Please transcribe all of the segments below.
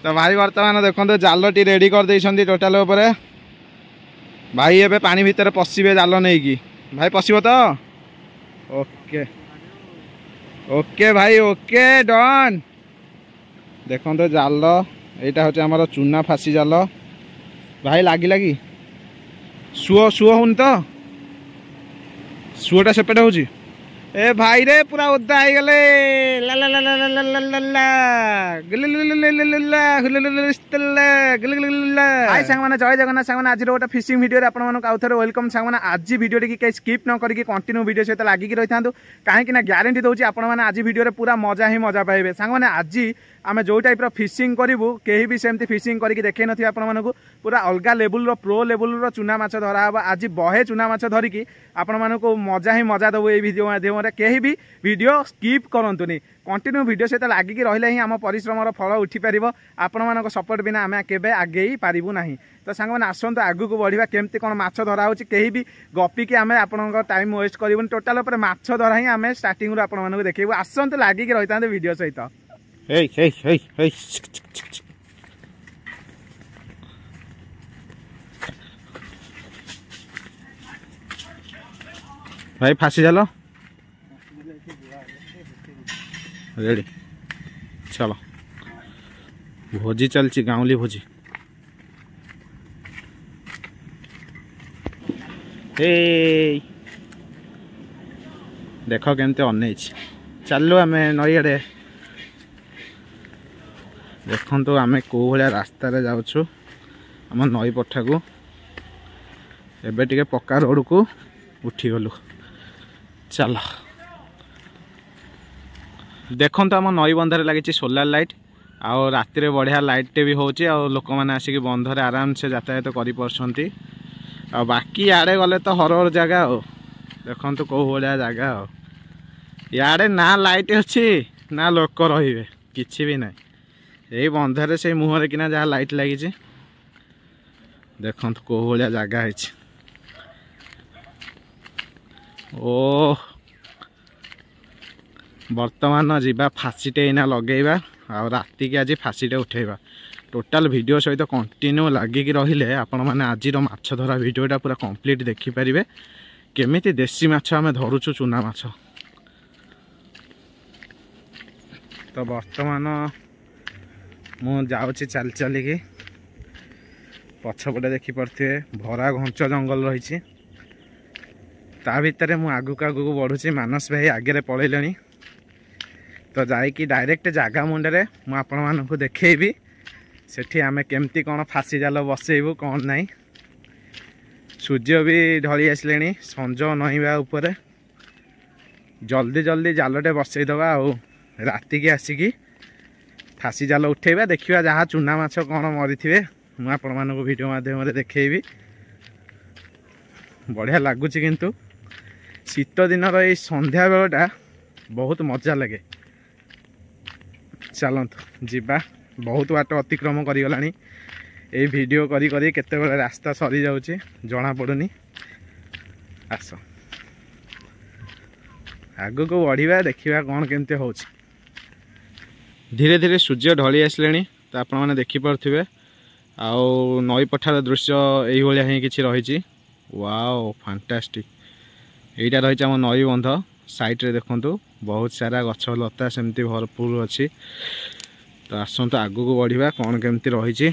तो भाई बर्तमान देखते जाल टी रेडी कर देइछंती टोटाल उपरे भाई एबे पानी भितर पशिबे जाल नहीं कि भाई पशिबो तो ओके ओके भाई ओके डन देखते जाल यहाँ हूँ आम चूना फासी जाल भाई लगिला कि सुओ सुओ हूँ तो सुओटा सेपटे हूँ ए भाई रे पूरा ओदा हो गले जय जगन्नाथ सांग आज गोटे फिशिंग वीडियो आउ थे वेलकम सांग आज वीडियो कहीं स्किप न करके कंटिन्यू वीडियो सहित लगिक रही था कहीं ग्यारंटी दूसरी आज वीडियो पूरा मजा ही मजा पाइबे सांग आज आम जो टाइप फिशिंग करूँ कहीं भी सेमती फिशिंग करके देखे नथिबे आपको पूरा अलग लेवल प्रो लेवल चूना माछ धरा हम आज बहे चूना माछ धरिकी आपण को मजा ही मजा देव ये वीडियो माध्यम कहीं भी वीडियो स्किप करंतुनी कंटिन्यू वीडियो सहित लागिक रहिले ही आम परिश्रम फल उठी पार आपण मान सपोर्ट बिना आम केबे आगे पारिबु नाही तो सांग मैंने आसतु आगू को बढ़िया केमती कौन माछ धरा हो कहीं भी गपिकी आम आपण टाइम वेस्ट करूँ टोटाल उपर माछ धरा ही आम स्टार्टिंग आपको देखू आसतु लागिक रही था वीडियो सहित भाई फासी जाल रेडी चलो भोजी चलची गाँवली भोजी देख केमती अन चलो आम नई आड़े देखु आम कौ भाया रास्त जाऊँ आम नई पठा को एबे टिके पक्का रोड को उठीगलु चल देखो आम नई बंधर लगी सोलार लाइट आउ राति बढ़िया लाइट भी होची आ लोक मैंने आसिक बंधर आराम से यातायात कर बाकी आड़े गले तो हर जगह हो देखो कौ भाया जगह याड़े ना लाइट अच्छी ना लोक रे कि भी ना यही बंधरे से मुहर किना जहाँ लाइट लगी देखो कौ भाया जगह है ओ बर्तमान जीवा फासीटे इना लगेगा आ राति की आज फासीटे उठेगा टोटाल वीडियो सहित कंटिन्यू लगिक रहिले आपण मैंने आज माछ धरा वीडियोटा पूरा कंप्लीट देखिपारे केमिति देसी माछ आम धरुचु चूना माछ तो बर्तमान मु जाऊँगी चल चलिकी पछपटे देखिपे भरा घंच जंगल रही ता भितर मु आगुक आगुक बढ़ुची मानस भाई आगे पलैले तो जाइकी डायरेक्ट जगह मुंडे मुझे देखी सेठी आमे केमती कौन फासी जाल बसैबू कौन नहीं सूर्य भी ढली आसले संज नईवा उपरे जल्दी जल्दी जालटे बसईदबा आ राति की आसिकी फासी जाल उठेबा देखिबा जहाँ चूना माछ कौन मरी थे मुझे वीडियो माध्यम देखी बढ़िया लगुच किंतु शीत दिन रही संध्या बेलटा बहुत मजा लगे चलतु जीवा बहुत बाट अतिक्रम करीगला ये वीडियो करी करी केते बेले रास्ता सरी जाउची जना पड़ुनी आस आगु को बढ़िया देखिबा कौन केमते होची धीरे धीरे सूर्य ढली आसले तो आपण मैंने देखिपे आउ नई पठार दृश्य यही ही किसी रही वाओ फैंटास्टिक यहीटा रही आम नई बंध साइड रे देखंतु बहुत सारा गछ लता सेमती भरपूर अच्छी तो आसतु आगू को बढ़िया कौन केमती रही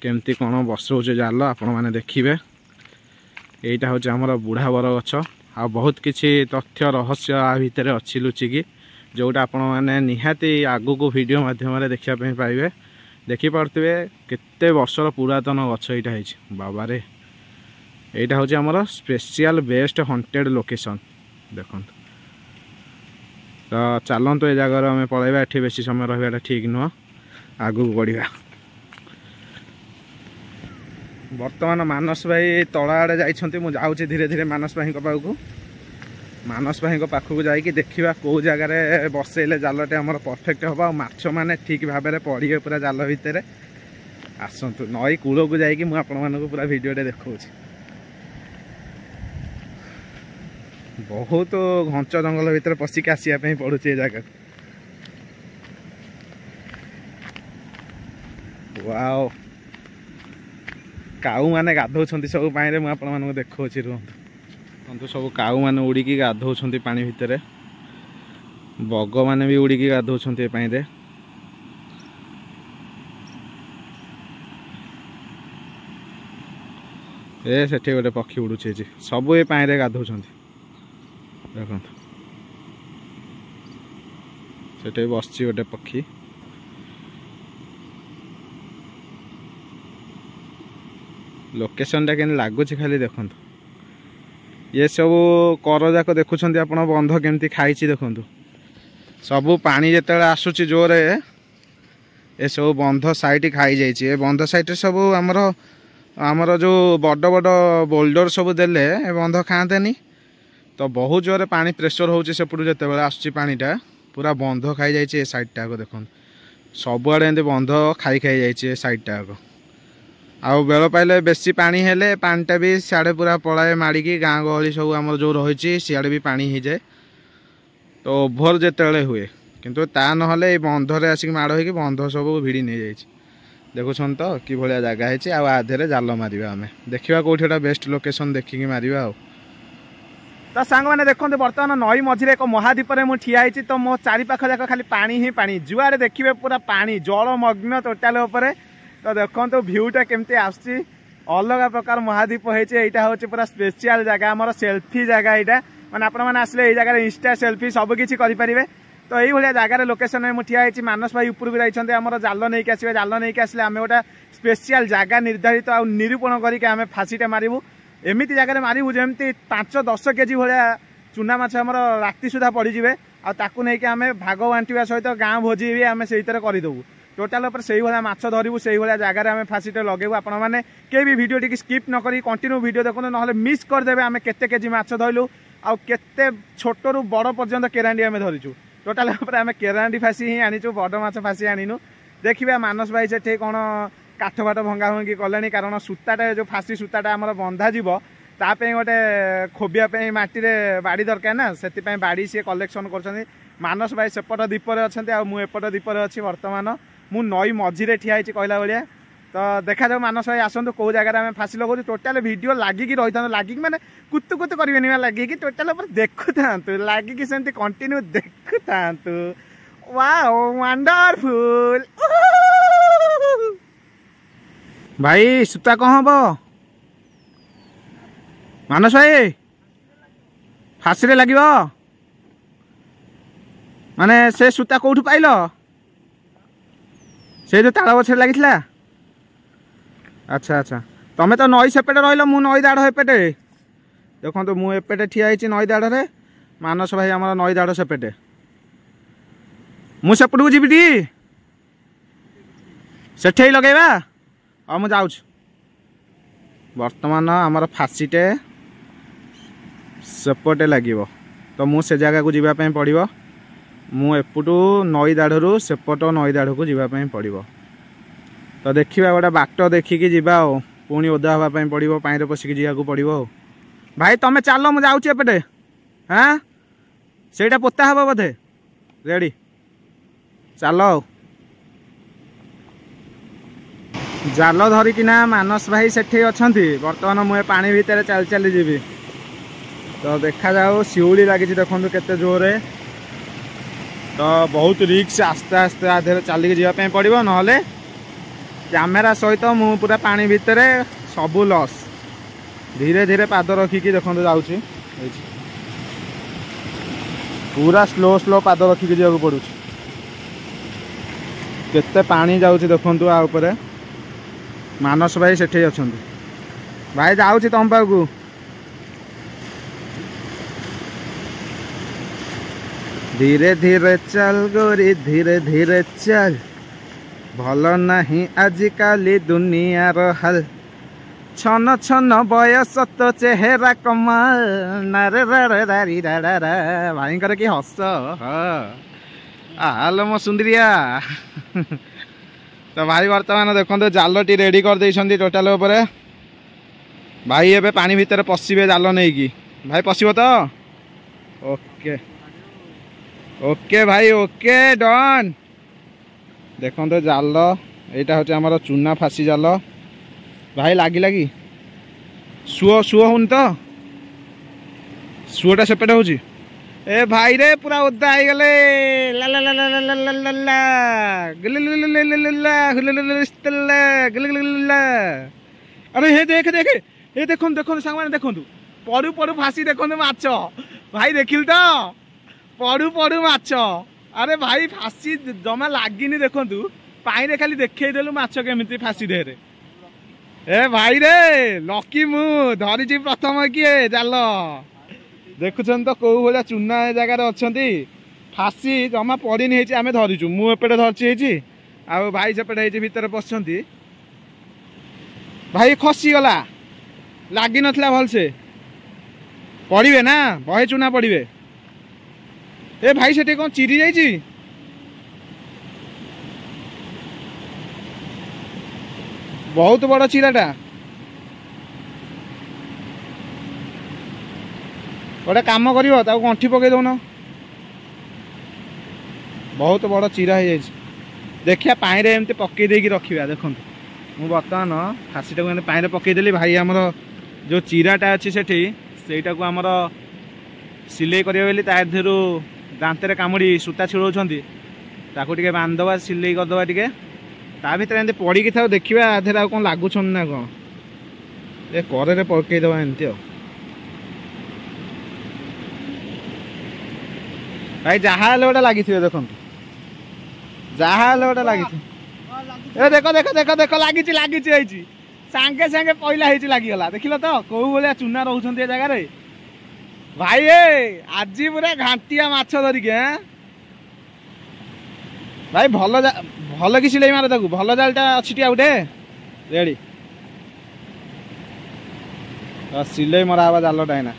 केमती कौन बसौच जाल आपण मैंने देखिए यहीटा हूँ आमर बुढ़ा बर गछ आ बहुत किसी तथ्य रहस्य आ भितर अच्छी लुचिकी जोटा आपण मैंने निहाती आगू को वीडियो माध्यम देखापी पाइबे देखिपे केते वर्षर पुरातन गछ यहाँ है बाबा रे यहीटा हूँ आमर स्पेशल बेस्ट हंटेड लोकेशन देखो तो चलतु ये जगार आम पलैबा ये बेसी समय रहा ठीक नुह आगू बढ़िया बर्तमान मानस भाई तला आड़े जाऊँगी धीरे धीरे मानस भाई पाखु मानस भाई पाखक जाकि देखा कौ जगार बसैले जालटे आमर परफेक्ट हम आ माछ मैंने ठीक भाव में पड़े पूरा जाल भितर आसतु नई कूल को जाकि मुझे पूरा वीडियोटे देखा बहुत घंच जंगल भितर पशिक आसापी पड़ुचे जगह वाओ काऊ मैंने गाधौंट सब पानी में आपण मानक देखा रुहतु सब काऊ मैंने उड़िकी गाधौंट पानी भितर बग मैंने भी उड़िकी गाधौंट पानी ए सेठी गोटे पक्षी उड़ुचे सब ये पानी गाधौंट देखो सेठी बस गोटे पक्षी लोकेशन टा के लगुच खाली देखु ये सब कर जाक देखुं आप बंध केमती खाई देखु सबू पानी जिते आसूची जोर ये सब बंध साइड खाई जाइए बंध साइड सब आमर जो बड़ बड़ बोल्डर सब देले बंध खाते तो बहुत जोर पानी प्रेशर होची सेपटू जिते आसूची पानीटा पूरा बंध खाई जाइए साइड टाक देखो सबुआड़े एमती बंध खाई खाई जाइए साइड टाक आउ बेल पाइले बेसी पानी हेले पानीटा भी सियाड़े पूरा पलाए माड़िकी गाँ गहली सब आम जो रही सियाड़े भी पानी हो जाए तो ओभर जिते हुए किंतु ता नहले बंधरे आसिक माड़ हो बंध सब भिड़ी नहीं जाइए देखुन तो कि भाया जगह है आधे जाल मारिबा आमे देखिबा कोठी एटा बेस्ट लोकेशन देखिकी मारिबा आ तो सांग मैंने देखते बर्तमान नई मझे एक महाद्वीप में ठिया तो मो चारि पाख जाक खाली पानी ही पानी जुआड़े देखिए पूरा पानी जलमग्न टोटाल उपरे तो देखो भ्यूटा केमती आसची अलग प्रकार महाद्वीप होता हूँ पूरा स्पेशल जगह आम सेल्फी जगह यहाँ मैंने आपने आसले ये जगह इंस्टा सेल्फी सबकि करेंगे तो ये जगार लोकेशन में ठिया मानस भाई ऊपर भी जाइए आम जाल नहीं आसवे जाल नहीं आसले आम गोटे स्पेशल जगह निर्धारित आ निरूपण करके फाँसीटा मारू एमती जगह मारू जमी 5-10 केजी भाया चूना माछ आम राति सुधा पड़े आकू नहीं आम भाग बांटा सहित गाँ भोजी भी आम से करदेबू टोटाल उपर से भाया माछ धरबू से भाया जगह आम फाँसीटे लगेबू आपण मैंने के भी वीडियो टी स्किप न करी कंटिन्यू वीडियो देखो ना मिस करदे आम केते केजी माछ धरलु आ केते छोटू बड़ पर्यंत केरांडी आम धरीचु टोटाल आम केरांडी फाँसी ही आनीचु बड़ माछ फाँसी आनीनु देखिए मानस भाई से कौन काठ फाट भंगा भंगी कले कारण सूताटा जो फाँसी सूताटा आम बंधा जीव तापाई गोटे खोबिया माटी बाड़ी दरकार ना से बाड़ी सी कलेक्शन कर मानस भाई सेपट दीपर अच्छा मुपट दीपर अच्छी बर्तमान मु नई मझीरे ठिया कहला भाया तो देखा जाऊ मानस भाई आसतु कौ जगह आम फाँसी लगुच टोटाल वीडियो लगिकी रही था लगिकी मैंने कुतु कुतु करेंगे लगिकी टोटाल देखु था लगिकी सेमती कंटिन्यू देखु था वाओ वंडरफुल भाई सूता कौन हम मानस भाई फाँसी लगे माने से सूता कौटू पाइल से जो ताल गछ लगी अच्छा अच्छा तमें तो नई सेपेटे रही मु नई दाड़ एपेटे देखो तो मु एपेटे ठिया नई दाड़े मानस भाई आम नई दाड़ सेपेटे मु सेपट को जीविटी सेठे लगेगा हाँ मुझे जाऊँ बर्तमान आमर फाँसीटे सेपटे लगे तो मु से जगह को जीवाई पड़ो मु एपटू नई दाढ़ू सेपट नई दाढ़ को जीवाई पड़ो तो देखा गोटे बाट देखिकी जीवा पुणी ओदा हाँपाई पड़ो पानी पशिकी जावाक पड़ो भाई तुम चल मुझे जाऊँगी एपटे हाँ से पोता हम बोधे रेडी चल जाल धरिकिना मानस भाई सेठी अच्छा बर्तमान मुझे पानी भितर चल चली जीवी तो देखा जाओ शिउली लगी देखो केते जोरे तो बहुत रिक्स आस्ते आस्ते आधे चलिक जावाई पड़ो ना कैमेरा सहित मु पूरा पानी भितर सबू लॉस धीरे धीरे पाद रखिकी देखो जाऊँगी पूरा स्लो स्लो पाद रखिकी जावाक पड़ू केते पानी जाऊँगी देखो आ उपरे मानस भाई सेठे अच्छा भाई जाऊँगी तुम पाखु धीरे धीरे चल गोरी धीरे धीरे चल भल नहीं आजिकाली दुनियार हाल छन छन बयस तो चेहरा कमाल नारे रे रारी रा भाई कि हस आलो मो सुंदरिया तो भाई बर्तमान देखो जालटी रेडी कर देइछंती टोटाल उपरे भाई एबे पानी भितर पशिबे जाल नहीं कि भाई पशिबो तो ओके ओके भाई ओके डन देखो जाल এইটা হচ্ছে আমার চুনা ফাঁসি জাল ভাই লাগিলা कि सुओ सुओ हूँ तो सुओटा सेपटे हूँ ए भाई रे पूरा ओदा हो गले अरे हे देख देख ये देखो देखो सांग मैंने देखो पड़ू पड़ू फाँसी देखो माछ भाई देखिल तो पड़ू पड़ू माछ अरे भाई फाँसी जमा लगिनी देखु पानी खाली देखदेलु माछ केमी फाँसी देहरे ए भाई रे लकी मु धरी प्रथम किए जाल देखुन तो कौ भाया चूना जगार अच्छा फाँसी जमा पड़नी आम धरीचु मुझे धरची आ भाई सेपटे भितर पशुंट भाई खसीगला लगी नाला भलसे पड़े ना बहे चूना पड़े ए भाई से कौन चिरी जाइए बहुत बड़ चिराटा गोटे कम कर गंठी पकई दौन बहुत बड़ चिरा हो जाए देखिया पानी रे एमती पकई देकी रखा देखो मु बर्तमान फाँसीटा को पानी पकईदेली भाई आमर जो चिराटा अच्छी सेटा को आमर सिले करें तारू दांतर कामुड़ी सूता छिड़ाऊँगी ताकू टे बांधवा सिले करदे टे ता भर एमती पड़ी था देखा आधे कौन लगुच ना कौन ये करे पकईदे एमती भाई जहाँ गोटे लगी देखो जहाँ गोटे लगी ए देख देख देख देख लगी लगी सांगे सांगे पहला लगिगला देखिल तो कौ भाया चूना रोच जगार भाई आज पूरा घाटिया माछ धरिके भाई भल कि सिलाई मार ताकू भल जालटा अच्छी गोटे रेडी सिलाई मरा जालटा एना